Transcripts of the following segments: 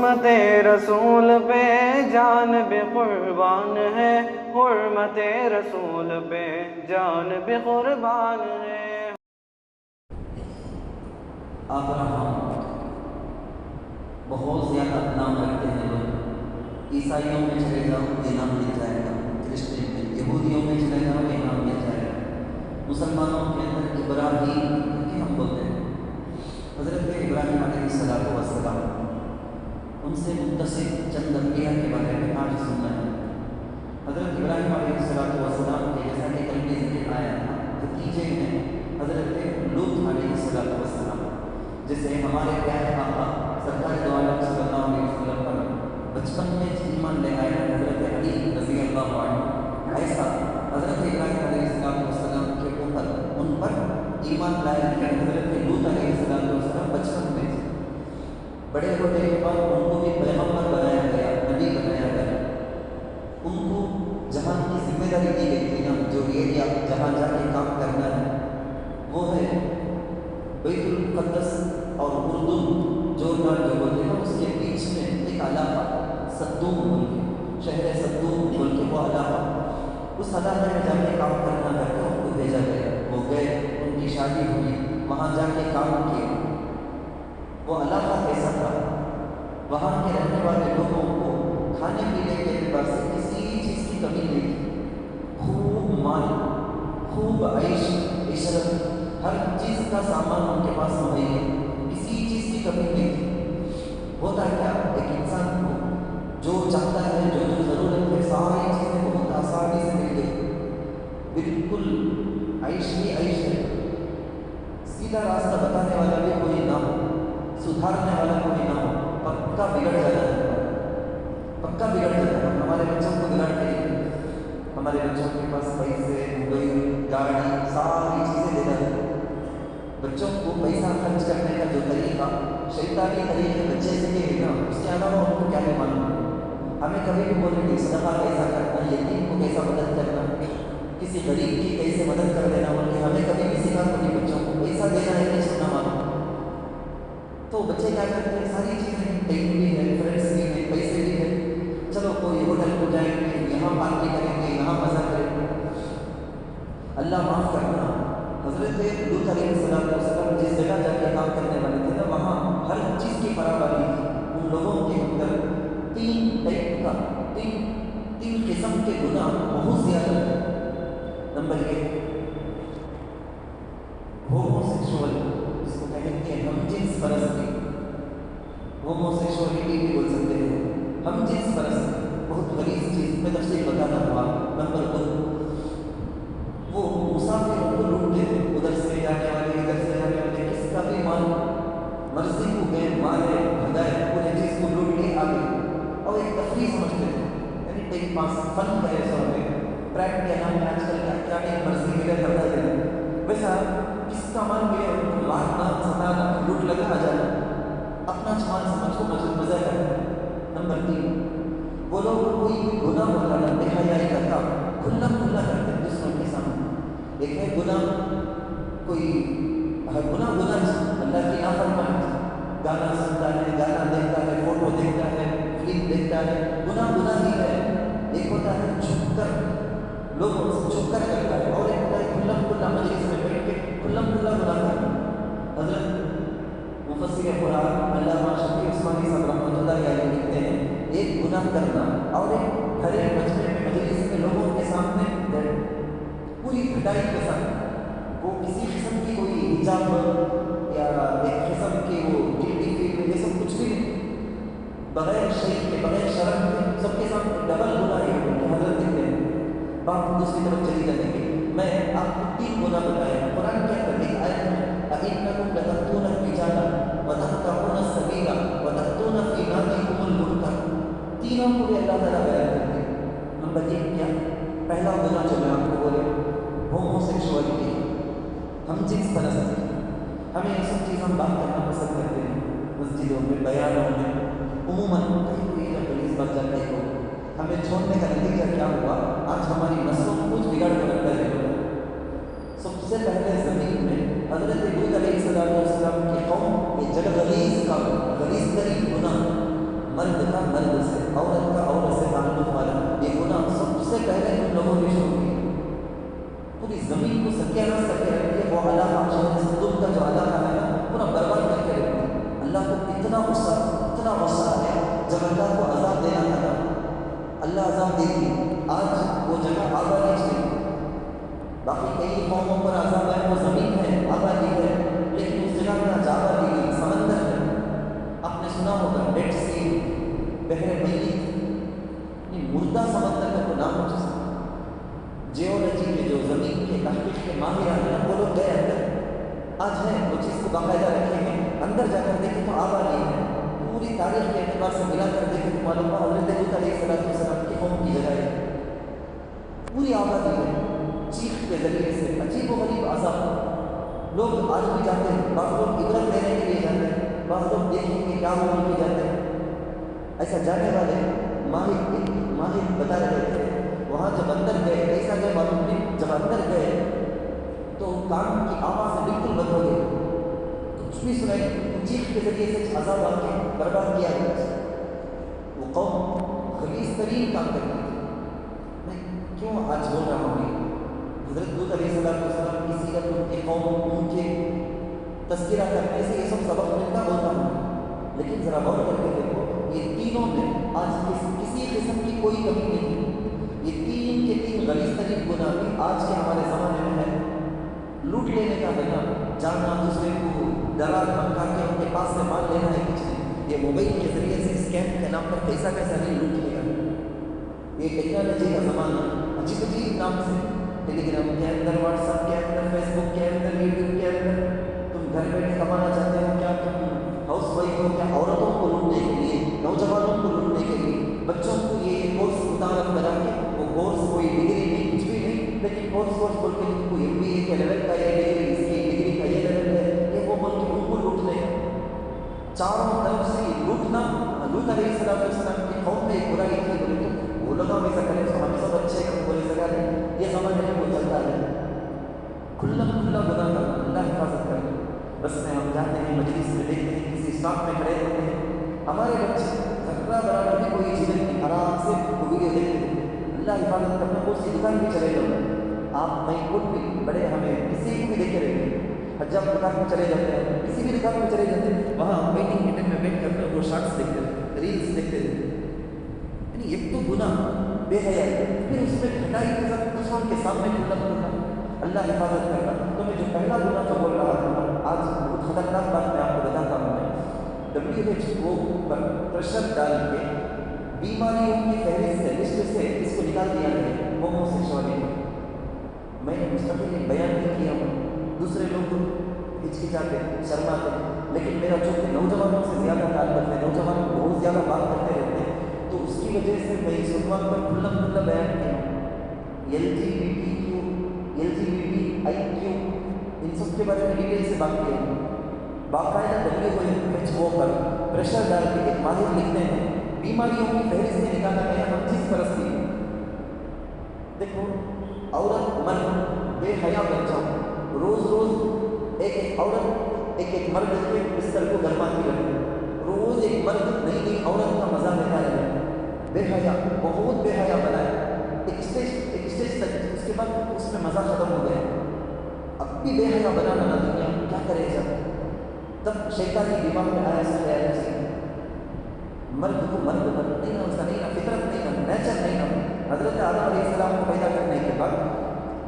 حرمت رسول پہ جان بھی قربان ہے، حرمت رسول پہ جان بھی قربان ہے۔ ابراہم بہت زیادہ نام رکھتے ہیں لوگ، عیسائیوں میں چلے جاؤ یہ نام مل جائے گا، کرسچن میں، یہودیوں میں چلے جاؤ یہ نام مل جائے گا، مسلمانوں کے اندر ابراہیم کہ ہم بولتے ہیں، حضرت ابراہیم علیہ السلام ان سے متصل چند انبیاء کے بارے میں آج سننا ہے۔ حضرت ابراہیم علیہ السلام کے جیسا کہ کل بھی ذکر آیا تھا، بھتیجے ہیں حضرت لوط علیہ السلام، جسے ہمارے پیارے آقا سرکار دو عالم صلی اللہ علیہ وسلم پر بچپن میں ایمان لے آئے حضرت علی رضی اللہ عنہ، ایسا حضرت ابراہیم علیہ السلام کے اوپر ان پر ایمان لائے کہ حضرت لوط علیہ السلام بچپن میں بڑے ہونے کے بعد ان کو بھی پیغمبر بنایا گیا، نبی بنایا گیا، ان کو جہاں کی ذمہ داری دی گئی تھی نا، جو ایریا جہاں جا کے کام کرنا ہے وہ ہے بیت المقدس اور اردن جوردان جو بولتے ہیں، اس کے بیچ میں ایک علاقہ صدوم بول کے، شہر صدوم بول کے وہ علاقہ، اس علاقے میں جا کے کام کرنا کر کے ان کو بھیجا گیا، وہ گئے، ان کی شادی ہوئی، وہاں جا کے کام کیا۔ وہ علاقہ ایسا تھا وہاں کے رہنے والے لوگوں کو کھانے پینے کے اعتبار سے کسی چیز کی کمی نہیں تھی، خوب مال، خوب عیش عشرت، ہر چیز کا سامان ان کے پاس مہیا، کسی چیز کی کمی نہیں تھی۔ ہوتا کیا ایک انسان کو جو چاہتا ہے، جو جو ضرورت ہے، ساری چیزیں بہت آسانی سے مل گئی، بالکل عیش ہی عیش ہے، سیدھا راستہ بتانے والا بھی کوئی نہ ہو، سدھارنے والا کوئی نہ ہو، پکا بگڑ جاتا ہے، پکا بگڑ جاتا ہے۔ ہمارے بچوں کو بگاڑتے ہیں، ہمارے بچوں کے پاس پیسے، موبائل، گاڑی، ساری چیزیں دینا ہے۔ بچوں کو پیسہ خرچ کرنے کا جو طریقہ شیطانی طریقے بچے سے یہ ہے نا، اس کے علاوہ ان کو کیا نہیں معلوم۔ ہمیں کبھی بھی بولیں گے صدقہ کیسا کرنا، یتیم کو کیسا مدد کرنا، کسی غریب کی کیسے مدد کر دینا، بولے ہمیں کبھی بھی سکھا نہیں بچوں کو پیسہ دینا ہے نہیں سننا معلوم۔ تو بچے کیا کرتے ہیں، ساری چیزیں، ٹائم بھی ہے، فرینڈس بھی ہے، پیسے بھی ہے، چلو کوئی ہوٹل کو جائیں گے، یہاں پارٹی کریں گے، یہاں مزہ کریں گے۔ اللہ معاف کرنا، حضرت لوط علیہ السلام جس جگہ جا کے کام کرنے والے تھے نا، وہاں ہر چیز کی برابری تھی۔ ان لوگوں کے اندر تین ٹائپ کا، تین قسم کے گناہ بہت زیادہ تھے۔ نمبر 1 ہومو سیکشول، اس کو کہتے ہیں ہم جنس پرستی، ہومو سیکشولیٹی بھی بول سکتے ہیں، ہم جنس پرستی، بہت غلیظ چیز میں تفصیل بتانا ہوا۔ نمبر 2 وہ مسافروں کو لوٹتے تھے، ادھر سے جانے والے، ادھر سے جانے والے، کس کا بھی مال مرضی کو گئے، مارے، بھگائے، پورے چیز کو لوٹ کے آ گئے، اور ایک تفریح سمجھتے تھے، یعنی ٹائم پاس، فن کرے سب میں، پریڈ کے نام میں آج کل کیا ایک مرضی ملے کرتا ہے، ویسا کس کا مال ملے ان کو مارنا، ستانا، لوٹ لگا آ جانا، اپنا سامان سمجھ کو مزہ کرنا۔ نمبر 3 وہ لوگ کوئی بھی گناہ وغیرہ بے حیائی کا کام کھلا کرتے ہیں دوسروں کے سامنے۔ ایک ہے گناہ، کوئی گناہ اللہ کی نافرمانی، گانا سنتا ہے، گانا دیکھتا ہے، فوٹو دیکھتا ہے، فلم دیکھتا ہے، گناہ ہی ہے۔ ایک ہوتا ہے چھپ کر، لوگوں سے چھپ کر کرتا ہے، اور ایک ہوتا ہے کھلا مجلس میں بیٹھ کے کھلا گناہ کرنا۔ حضرت مفسر قرآن علامہ شفیع عثمانی صاحب رحمۃ اللہ علیہ لکھتے ہیں، ایک گناہ کرنا اور ایک گھرے مجمع میں مجلس میں لوگوں کے سامنے پوری پھٹائی کے ساتھ، وہ کسی قسم کی کوئی حجاب یا ایک قسم کی وہ ڈیوٹی فیل، یہ سب کچھ بھی نہیں، بغیر شریف کے، بغیر شرم کے، سب کے سامنے ڈبل گناہ ہے کہ حضرت دیکھتے ہیں۔ بات دوسری طرف چلی جاتی ہے، میں آپ کو 3 گناہ بتایا قرآن کے اندر ایک آیت میں، أَإِنَّكُمْ لَتَأْتُونَ الرِّجَالَ وَتَقْطَعُونَ السَّبِيلَ وَتَأْتُونَ فِي نَادِكُمُ الْمُنكَرَ، تینوں کو بھی اللہ تعالیٰ بیان کرتے ہیں۔ نمبر 1 کیا؟ پہلا گناہ جو میں آپ کو بولے، ہومو سیکشولیٹی، ہم جنس پرستی، ہمیں یہ سب چیز ہم بات کرنا پسند کرتے ہیں، مسجدوں میں، بیانوں میں، عموماً کہیں کوئی جب پولیس بن جاتے ہو، ہمیں چھوڑنے کا نتیجہ کیا ہوا؟ آج ہماری نسلوں کو کچھ بگاڑ کر رکھتا ہے۔ سب سے پہلے زمین میں حضرت لوط علیہ السلام کی قوم یہ غلیظ ترین گناہ اتنا غصہ ہے جب اللہ کو عذاب دینا تھا اللہ عذاب دیتی، آج وہ جگہ آبادی چلی، باقی کئی قوموں پر عذاب ہے، وہ زمین ہے آبادی ہے، لیکن اس جگہ میں آج آبادی نہیں، سمندر ہے۔ آپ نے سنا ہوگا ڈیڈ سی، بحر میت، مردہ سمندر کا کوئی نام ہو سکتا، جیولوجی کے جو زمین کے تحقیق کے ماہر ہیں وہ لوگ گئے اندر، آج ہے وہ چیز کو باقاعدہ رکھے ہیں، اندر جا کر دیکھیں تو آبادی ہے، پوری تاریخ کے اعتبار سے ملا کر دیکھیں تو معلوم ہوا حضرت لوط علیہ السلام کی قوم کی جگہ ہے، پوری آبادی ہے، چیخ کے ذریعے سے عجیب و غریب عذاب، لوگ آج بھی جاتے ہیں، بعض لوگ عبرت لینے کے لیے جاتے ہیں، بعض لوگ دیکھیں کہ کیا ہو کے جاتے ہیں۔ ایسا جانے والے ماہر بتا رہے تھے وہاں جب اندر گئے، ایسا گئے معلوم نہیں، جب اندر گئے تو کان کی آواز بالکل بند ہو گئی، کچھ بھی سنائی، چیخ کے ذریعے سے عذاب آ کے برباد کیا گیا۔ وہ قوم خبیث ترین کام کرتی تھی۔ میں کیوں آج بول رہا ہوں؟ حضرت لوط علیہ السلام کی سیرت، ان کی قوم، ان کے تذکرہ کرنے سے یہ سب سبق ملتا ہوتا ہے، لیکن ذرا غور کر کے دیکھو یہ تینوں میں آج کسی قسم کی کوئی کمی نہیں، یہ تین کے تین غلیظ ترین گناہ بھی آج کے ہمارے زمانے میں ہے۔ لوٹ لینے کا گناہ، جانا دوسرے کو ڈرا دھمکا کے ان کے پاس سے مال لینا ہے، کچھ نہیں، یہ موبائل کے ذریعے سے اسکیم کے نام پر کیسا نہیں لوٹ لیا۔ یہ ٹیکنالوجی کا زمانہ، عجیب عجیب نام سے ٹیلی گرام کے اندر، واٹس ایپ کے اندر، فیس بک کے اندر، یوٹیوب کے اندر، تم گھر بیٹھے کمانا چاہتے ہو کیا، تم ہاؤس وائف ہو کیا، عورتوں کو لوٹنے کے لیے، نوجوانوں کو لوٹنے کے لیے، بچوں کو یہ کورس متعارف کرا کے، وہ کورس کوئی ڈگری نہیں، کچھ بھی نہیں، لیکن کورس بول کے کوئی MBA کے لیول کا یہ ڈگری، اس کی ڈگری کا یہ لیول ہے، یہ وہ بول کے ان کو لوٹنے، چاروں طرف سے لوٹنا۔ لوط علیہ السلام کی قوم میں ایک برائی تھی، بولے تو وہ لوگ ہم ایسا کریں تو ہم سب اچھے ہیں، بولے سکا نہیں، یہ سمجھ میں وہ چلتا ہے، کھلا کھلا گناہ کرنا، اللہ حفاظت کرنا۔ بس میں ہم جاتے ہیں مجلس میں دیکھتے ہیں کسی اسٹاف میں کھڑے ہوتے ہیں، ہمارے بچے ذرہ برابر بھی کوئی چیز نہیں، آرام سے وہ ویڈیو دیکھتے ہیں، اللہ حفاظت کرنا۔ وہ سی دکان بھی چلے جاؤ آپ، میں خود بھی بڑے ہمیں کسی کو بھی دیکھے رہتے ہیں، حجاب دکان میں چلے جاتے ہیں، کسی بھی دکان میں چلے جاتے ہیں، وہاں ویٹنگ میٹنگ میں بیٹھ کر وہ شارٹس دیکھتے ہیں، ریلس دیکھتے ہیں، یعنی ایک تو گناہ بے حیائی، پھر اس میں گھٹائی کے ساتھ دوسروں کے سامنے کھلا کھلا، اللہ حفاظت کرنا۔ تو میں جو پہلا گناہ جو بول رہا تھا آج بہت خطرناک بات میں آپ کو بتاتا ہوں، میں WHO پر پریشر ڈال کے بیماریوں کی فہرست سے، لسٹ سے اس کو نکال دیا ہے، ہومو سیکسوالٹی۔ میں مستقل ایک بیان نہیں کیا ہوں، دوسرے لوگ ہچکچاتے شرماتے، لیکن میرا چونکہ نوجوانوں سے زیادہ تعلق ہے، نوجوانوں کو بہت زیادہ بات کرتے رہتے ہیں، تو اس کی وجہ سے میں اس عنوان پر کھلا کھلا بیان کیا ہوں۔ LGBTQ LGBTIQ ان سب کے بارے میں ڈیٹیل سے بات کی ہے، باقاعدہ WHO پر پریشر ڈال کے ایک ماہر لکھتے ہیں بیماریوں کی فہرست سے نکالا گیا ہم چیز پرستی۔ دیکھو عورت مرد بے حیا بن جاؤ، روز روز ایک عورت ایک مرد کے بستر کو گرماتی رہے، روز ایک مرد نئی نئی عورت کا مزہ لیتا رہے، بے حیا، بہت بے حیا بنائے، ایک اسٹیج تک، اس کے بعد اس میں مزہ ختم ہو گیا، اب بھی بے حیا بنانا نہ دنیا کیا کرے جب، تب شیطان کی دماغ میں آیا سا خیال سے مرد کو مرد نہیں نہ، اس کا نہیں نہ فطرت نہیں نہ نیچر نہیں نہ۔ حضرت آدم علیہ السلام کو پیدا کرنے کے بعد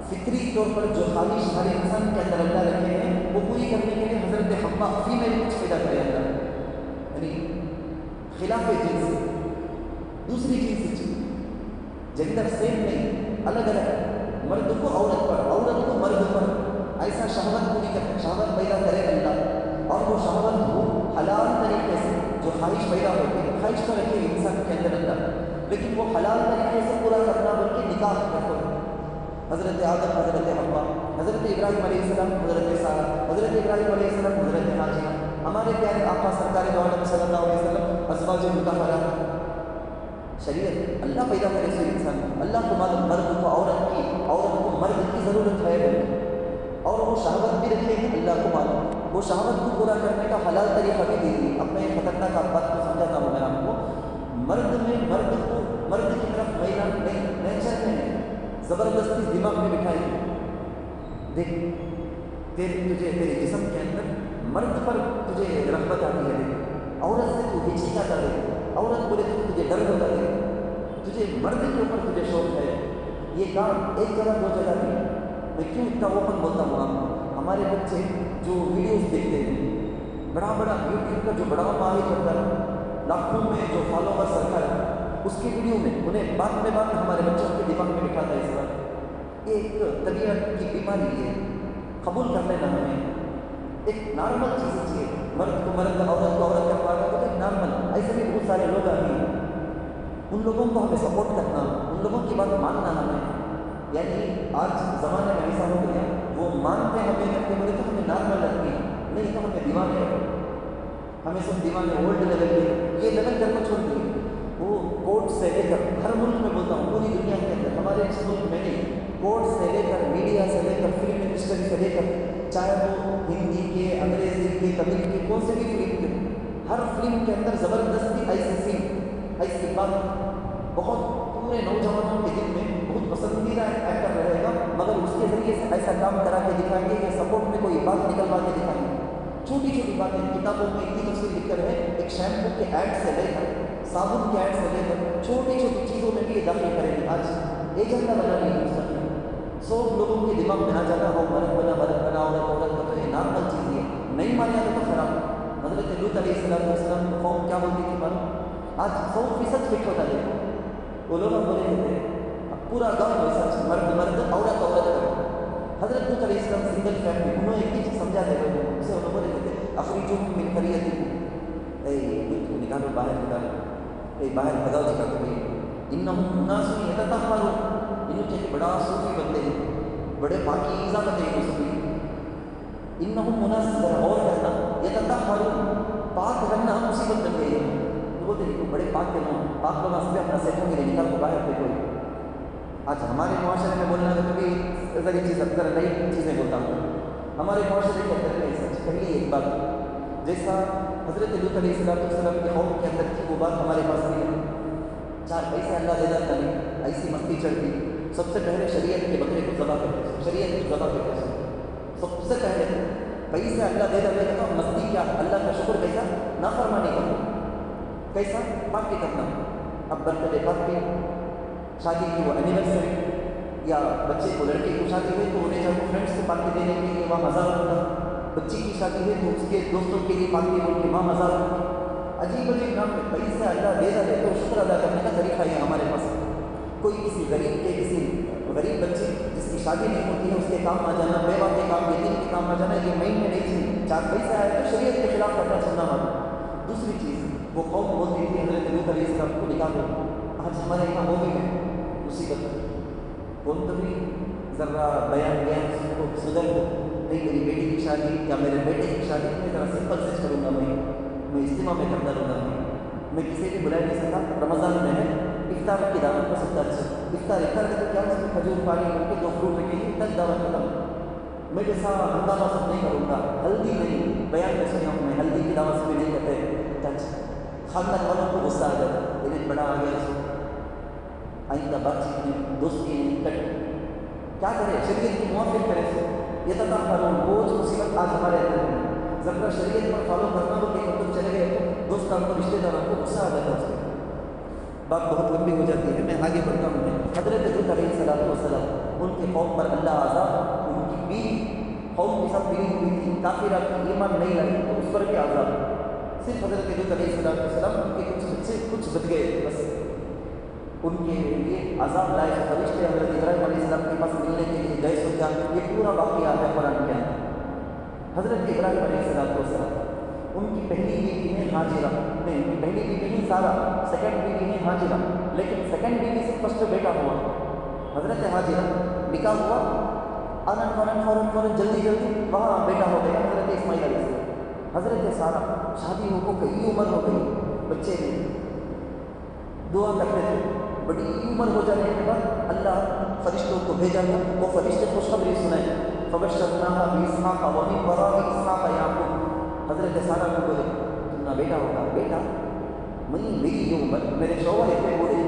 فطری طور پر جو خواہش ہر انسان کے اندر اللہ رکھے ہیں وہ پوری کرنے کے لیے حضرت حوا فیمیل کچھ پیدا کرے اللہ، یعنی خلاف جنس، دوسری جنس چیز، جینڈر سیم نہیں، الگ الگ، مرد کو عورت پر، عورت کو مرد پر، ایسا شہوت پوری کرے، شہوت پیدا کرے اللہ، اور وہ شہوت ہو حلال طریقے سے، جو خواہش پیدا ہوتی ہے، خواہش تو رکھے انسان کے اندر اللہ، لیکن وہ حلال طریقے سے پورا کرنا بلکہ نکاح کرو۔ حضرت آدم، حضرت حوا، حضرت ابراہیم علیہ السلام، حضرت سارہ، حضرت ابراہیم علیہ السلام، حضرت حاجرہ، ہمارے پیارے آقا سرکار دو عالم صلی اللہ علیہ وسلم، ازواج مطہرات، شریعت اللہ پیدا کرے سے انسان، اللہ کو معلوم مرد کو عورت کو مرد کی ضرورت ہے بلکہ، اور وہ شہوت بھی رکھے ہیں اللہ کو معلوم، وہ شہوت کو پورا کرنے کا حلال طریقہ بھی دے دی۔ اب میں یہ خطرناک بات کو سمجھاتا ہوں میں آپ کو، مرد میں مرد کو مرد کی طرف میلان نہیں، نیچر میں زبردستی دماغ میں بٹھائی، دیکھ تیرے جسم کے اندر مرد پر تجھے رغبت آتی ہے، عورت سے تو ہچکچاتا ہے، عورت بولے تو تجھے ڈر ہوتا ہے، تجھے مرد کے اوپر تجھے شوق ہے، یہ کام ایک جگہ دو جگہ نہیں۔ میں کیوں اتنا اوپن بولتا ہوں آپ کو؟ ہمارے بچے جو ویڈیوز دیکھتے ہیں، بڑا یوٹیوب کا جو بڑا ماہر کرتا ہے، لاکھوں میں جو فالوورس رکھا ہے، اس کی ویڈیو میں انہیں بات میں بات ہمارے بچوں کے دماغ میں بٹھاتا ہے اس وقت۔ یہ ایک طبیعت کی بیماری ہے، قبول کر لینا ہمیں ایک نارمل چیز ہے، مرد کو مرد، عورت کو عورت کا پانا تو ایک نارمل، ایسے بھی بہت سارے لوگ ہیں، ان لوگوں کو ہمیں سپورٹ کرنا، ان لوگوں کی بات ماننا ہمیں، یعنی آج زمانے میں ایسا ہو گیا وہ مانتے ہمیں کرتے بولے تو ہمیں نارمل لگتی ہے، نہیں تو ہمیں دیوانے ہیں، ہمیں سب دیوانے اولڈ لیول کے، یہ لیول کرنا چھوڑ دیے۔ وہ کورٹ سے لے کر ہر ملک میں بولتا ہوں، پوری دنیا کے اندر، ہمارے اس ملک میں نہیں، کورٹ سے لے کر میڈیا سے لے کر فلم انڈسٹری سے لے کر، چاہے وہ ہندی کے، انگریزی کے، تمل کے، کون سے بھی فلم کے، ہر فلم کے اندر زبردستی ایسی سین، ایسی بات، بہت پورے نوجوانوں کے دل میں بہت پسندیدہ ایکٹر رہے گا، مگر اس کے ذریعے سے ایسا کام کرا کے دکھائیں گے کہ سپورٹ میں کوئی بات نکلوا کے دکھائیں گے۔ چھوٹی چھوٹی باتیں کتابوں میں اتنی تفصیل لکھ کر ہے، ایک شیمپو کے ایڈ سے لے کر صابن کے ایڈ سے لے کر چھوٹی چھوٹی چیزوں میں بھی یہ داخل کریں گے۔ آج ایجنڈا بنا نہیں ہے، سب لوگوں کے دماغ میں آ جاتا ہو مرد بنا عورت کا، تو یہ نارمل چیز ہے، نہیں مانا جاتا تو خراب۔ حضرت لوط علیہ السلام کو قوم کیا بولتی تھی معلوم؟ آج 100% فٹ ہوتا ہے، وہ لوگ بولے تھے پورا گاؤں میں سچ، مرد عورت کرو۔ حضرت لوط علیہ السلام سنگل فیملی، انہوں نے ایک چیز سمجھا ہے لوگوں کو، اسے انہوں بولے تھے اخرجوہم من قریتکم، اے لوط کو نکالو، باہر بھگاؤ جی کا کوئی، انہم اناس یتطہرون، انہوں کے بڑا صوفی بندے ہیں، بڑے پاکیزہ بندے ہیں صوفی، انہم اناس ذرا اور کرنا، یتطہرون، پاک رہنا مصیبت بن گئی ہے، تو بولتے ہیں بڑے پاک کے لوگ، پاک لوگ سے اپنا سیکھوں گے نکال کو باہر پہ کوئی۔ آج ہمارے معاشرے میں بولنا ہے کبھی ذری چیز اکثر نئی چیزیں بولتا ہوں، ہمارے معاشرے کے اندر میں سچ پہلی ایک بات، جیسا حضرت لوط علیہ السلام کے قوم کے اندر تھی وہ بات ہمارے پاس نہیں ہے، 4 پیسے اللہ دے دیتا نہیں، ایسی مستی چڑھتی، سب سے پہلے شریعت کے بکرے کو ذبح کرتے، شریعت کو ذبح کرتے، سب سے پہلے پیسے اللہ دے دیتا ہے تو مستی کیا، اللہ کا شکر کیسا، نافرمانی کرنا، کیسا پارٹی کرنا، اب برتھ ڈے پارٹی، شادی کی وہ اینیورسری، یا بچے کو لڑکے کو شادی ہوئی تو انہیں جب فرینڈس کو پارٹی دینے کے لیے وہاں مزہ ہوتا، بچی کی شادی ہوئی تو اس کے دوستوں کے لیے پارٹی بول کے وہاں مزہ ہوتا، عجیب نام میں پیسے اللہ دے دے تو شکر ادا کرنے کا طریقہ ہے ہمارے پاس۔ کوئی کسی غریب بچے جس کی شادی نہیں ہوتی ہے اس کے کام آ جانا، بیوہ کے کام، یتیم کے کام آ جانا، یہ مین میں نہیں تھی، 4 پیسے آئے تو شریعت کے خلاف کرنا چھوڑنا ہوگا۔ دوسری چیز وہ قوم بولتی تھی حضرت لوط علیہ السلام کو نکالو، آج ہمارے یہاں وہ بھی ہے مصیبت، کون تو بھی ذرا بیان کو سدھر ہو، نہیں میری بیٹی کی شادی یا میرے بیٹے کی شادی میں ذرا سمپل سے کروں گا، میں اجتماع میں کرتا رہوں گا، میں کسی بھی بلا نہیں سکتا، رمضان میں ہے افطار کی دعوت کو سکتا افطار کا تو کیا اس میں کھجور پانی ان کے 2 فروٹ رکھیں گے تک دعوت ختم، میں جیسا ہنگامہ سب نہیں کروں گا، ہلدی نہیں، بیان میں سنیا ہوں میں ہلدی کی دعوت سے بھی نہیں کرتے ٹچ، خاندان والوں کو غصہ آ جاتا، انہیں بڑا آ گیا آئندہ بات چیت میں دوستی کٹ، کیا کرے شریعت کی موافق کرے سے یہ تھا قانون بوجھ مصیبت آج ہمارے اندر ہے، ذرا شریعت پر فالو کرنا ہو کہ تم چلے گئے تو دوستوں کو رشتے داروں کو غصہ آ جاتا ہے، بات بہت لمبی ہو جاتی ہے، میں آگے بڑھتا ہوں۔ حضرت لوط علیہ السلام ان کے قوم پر اللہ عذاب، ان کی بیوی قوم کے ساتھ ملی ہوئی تھی، کافرہ کی ایمان نہیں لائی تو اس پر بھی عذاب، صرف حضرت لوط علیہ السلام ان کے کچھ بچے کچھ بچ گئے، بس ان کے لیے عذاب لائے، فرشتے حضرت ابراہیم علیہ السلام کے پاس ملنے کے لیے گئے، سوچا یہ پورا واقعہ ہے قرآن کے اندر۔ حضرت ابراہیم علیہ السلام ان کی پہلی بیوی ہے ہاجرہ، نہیں ان کی پہلی بیوی ہے سارہ، سیکنڈ بیوی ہے ہاجرہ، لیکن سیکنڈ بیوی سے فرسٹ بیٹا ہوا حضرت ہاجرہ، نکاح ہوا فوراً جلدی وہاں بیٹا ہو گیا حضرت اسماعیل علیہ السلام۔ حضرت سارہ شادی ہو کو کئی عمر ہو گئی، بچے نے دعا کرتے تھے، بڑی عمر ہو جانے کے بعد اللہ فرشتوں کو بھیجا تھا، وہ فرشتے خوشخبری سنائے، فبشرناها باسحاق ومن وراء اسحاق یعقوب، حضرت سارہ کو بولے تمہارا بیٹا ہوگا، بیٹا میری جو عمر، میرے شوہر اتنے بوڑھے،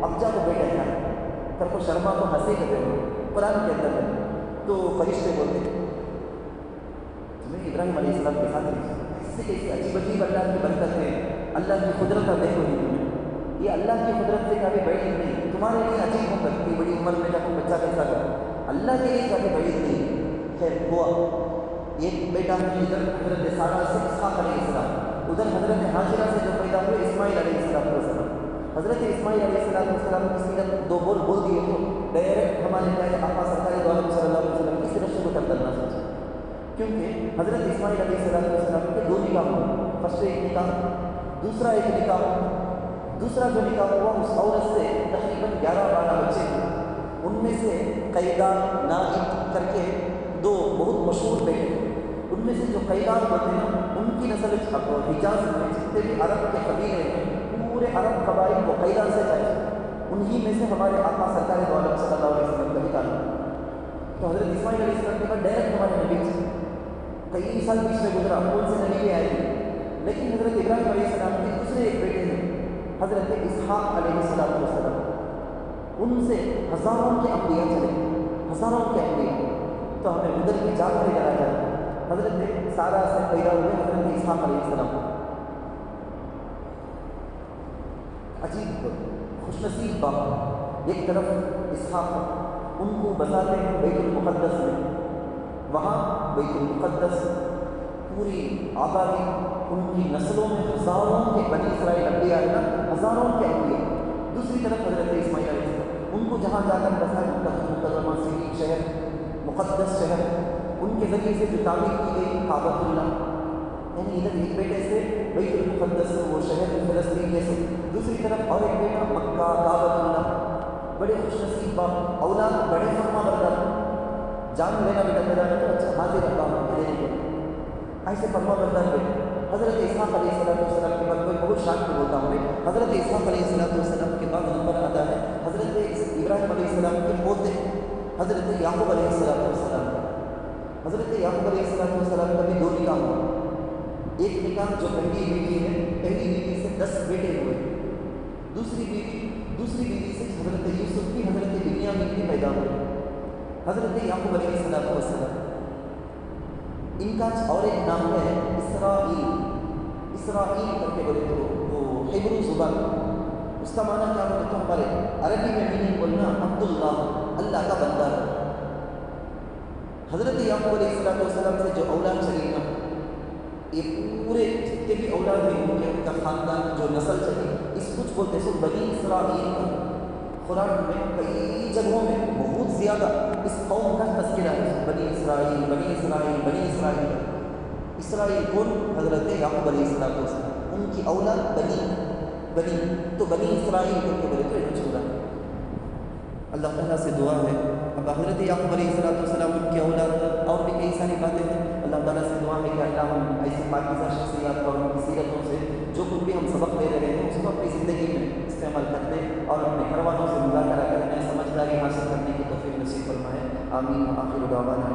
اب جا کو بیٹا کیا کر کو شرما کو ہنسی کرتے ہو قرآن کے اندر ہے، تو فرشتے بولتے تمہیں ابراہیم علیہ السلام کے ساتھ کیسے کیسے عجیب عجیب اللہ کی برکت ہے، اللہ کی قدرت اب دیکھو ہندو میں، یہ اللہ کی قدرت سے کبھی بعید نہیں، تمہارے لیے عجیب ہو کرتی بڑی عمر میں جب بچہ کیسا کرو، اللہ کے لیے کبھی بعید نہیں۔ خیر ہوا ایک بیٹا ہے ادھر حضرت سارہ سے اسحاق علیہ السلام، ادھر حضرت حاجرہ سے جو پیدا ہوئے اسماعیل علیہ السلام۔ حضرت اسماعیل علیہ السلام کی سیرت دو بول دیے تو ڈائریکٹ ہمارے پیارے آقا سرکار دو عالم صلی اللہ علیہ وسلم کی سیرت شروع کر کرنا سوچا، کیونکہ حضرت اسماعیل علیہ السلام کے دو نکاح ہوئے، فرسٹ ایک نکاح، دوسرا ایک نکاح، دوسرا جو نکاح ہوا اس عورت سے تقریباً 11-12 بچے ہوئے، ان میں سے قیدار نائب کر کے دو بہت مشہور بیٹے، ان میں سے جو قیدار ہوتے ہیں ان کی نسل حجاز میں جتنے بھی عرب کے قبیلے ہیں پورے عرب قبائل کو قیدار سے چاہیے، انہی میں سے ہمارے آقا سرکار دو عالم صلی اللہ علیہ وسلم کا بھی تعلق۔ تو حضرت اسماعیل علیہ السلام کے بعد ڈائریکٹ ہمارے نبی سے کئی سال بیچ میں گزرا، کون سے نبی آئے تھے، لیکن حضرت ابراہیم علیہ السلام کے دوسرے ایک بیٹے ہیں حضرت اسحاق علیہ السلام، ان سے ہزاروں کے انبیاء چلے، ہزاروں کے انبیاء، تو ہمیں ادھر بھی جا کر ادھر آ جائے۔ حضرت سارہ سے پیدا ہوئے حضرت اسحاق علیہ السلام، عجیب خوش نصیب باپ، ایک طرف اسحاق ان کو بساتے ہیں بیت المقدس میں، وہاں بیت المقدس پوری آبادی ان کی نسلوں میں ہزاروں کے بنی اسرائیل انبیاء ہے نا، ہزاروں کے انبیاء، دوسری طرف حضرت اسماعیل علیہ السلام ان کو جہاں جا کر بسائے مکرمہ شریف شہر، مقدس شہر، ان کے ذریعے سے جو تعمیر کی گئی کعبۃ اللہ، یعنی ادھر ایک بیٹے سے بیت المقدس وہ شہر فلسطین جیسے، دوسری طرف اور ایک بیٹا مکہ کعبۃ اللہ، بڑے خوش نصیب باپ، اولاد بڑے فرما بردار، جان لینا بیٹا میرا ہے تو اچھا حاضر اللہ کے دینے کو، ایسے فرما بردار بیٹے۔ حضرت اسحاق علیہ السلام کے بعد میں بہت شان میں بولتا ہوں، حضرت اسحاق علیہ السلام کے بعد نمبر آتا ہے حضرت ابراہیم علیہ السلام کے پوتے حضرت یعقوب علیہ السلام۔ حضرت یعقوب علیہ السلام کا بھی دو نکاح ہوا، ایک نکاح جو پہلی بیوی ہے، پہلی بیوی سے 10 بیٹے ہوئے، دوسری بیوی سے حضرت یوسف کی حضرت بنیامین بھی پیدا ہوئے، حضرت یعقوب علیہ السلام۔ ان کا اور ایک نام ہے اسرائیل کر کے بولے تو وہ ہیبرو زبان، اس کا معنی کیا بولے تو ہمارے عربی میں میننگ بولنا عبداللہ، اللہ کا بندہ ہے۔ حضرت یعقوب علیہ السلام سے جو اولاد چلی نا، یہ پورے جتنے بھی اولاد ہیں ان کا خاندان جو نسل چلی، اس کچھ بولتے سو بنی اسرائیل کا، قرآن میں کئی جگہوں میں بہت زیادہ اس قوم کا تذکرہ ہے، بنی اسرائیل بنی اسرائیل بنی اسرائیل۔ اسرائیل کون؟ حضرت یعقوب علیہ السلام، ان کی اولاد بنی تو بنی اسرائیل کر کے بولے تو یہ چھوڑا۔ اللہ تعالیٰ سے دعا ہے، اب حضرت یعقوب علیہ السلام ان کی اولاد اور بھی کئی ساری باتیں ہیں، اللہ تعالیٰ سے دعا ہے کہ اللہ ہم ایسی پاکیزہ شخصیات اور ان کی سیرتوں سے جو کچھ بھی ہم سبق لے رہے ہیں اس کو اپنی زندگی میں استعمال کرتے اور اپنے گھر والوں سے مذاکرہ کرنے، سمجھداری حاصل کرنے کی توفیق نصیب فرمائے، آمین۔ آخر دعوانا